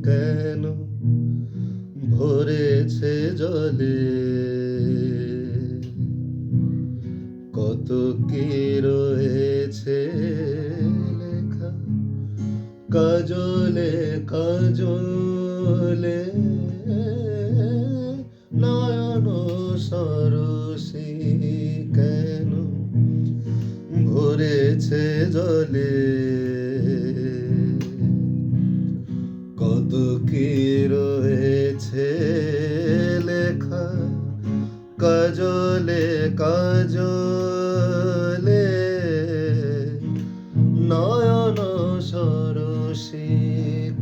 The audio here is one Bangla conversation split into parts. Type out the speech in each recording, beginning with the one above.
কেন ভরেছে জলে, কত কি রয়েছে লেখা কাজলে কাজলে, নয়ন সরসী কেন ভরেছে জলে, কত কি রয়েছে লেখা কাজলে কাজলে, নয়ন সরসী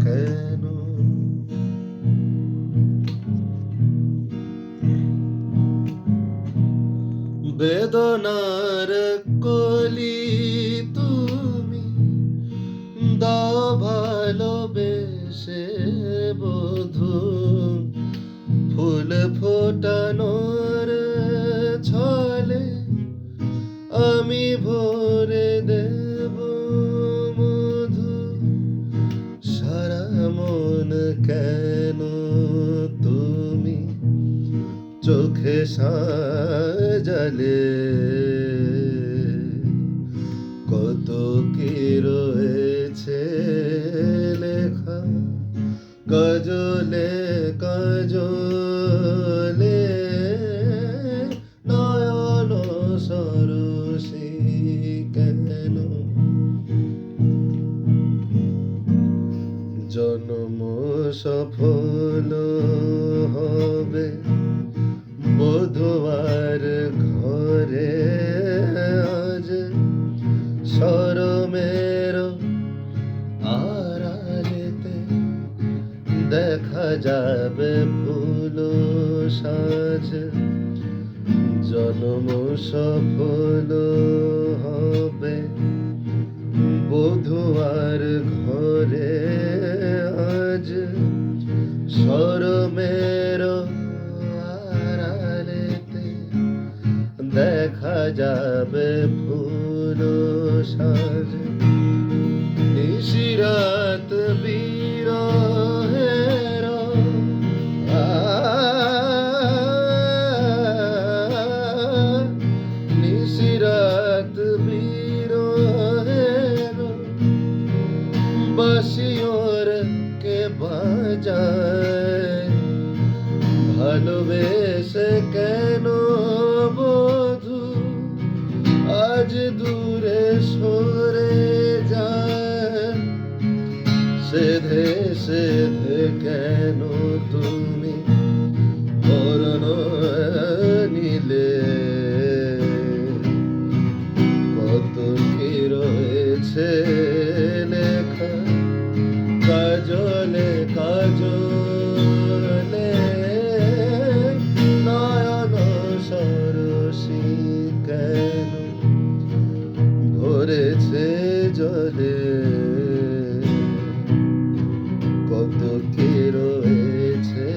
কেন। বেদনার কলি তুমি দাও ভালোবেসে বধূ, ফুল ফোটানোর ছলে আমি ভরে দেব মধু, সারা মন কেন তুমি চোখে সাজালে, কত কি রয়েছে লেখা কাজলে কাজলে, নয়ন সরসী কেন। জন্ম সফল হবে বধুয়ার ঘরে, আজ শরমের আড়ালেতে দেখা যাবে ফুল সাজ, জন্ম সফল হবে বধুয়ার ঘরে, আজ শরমের আড়ালেতে দেখা যাবে ফুল সাজ, নিশিরাত বিরহের নিশিরাত বিরহের বাঁশিওর কে বাজায়, ভালোবেসে কেন বধূ আজ দূরে সরে যায়, সেধে সেধে কেন তুমি বরণ নিলে, কত কি রয়েছে লেখা কাজলে কাজলে, নয়ন সরসী কেন ভরেছে জলে, কত কি রয়েছে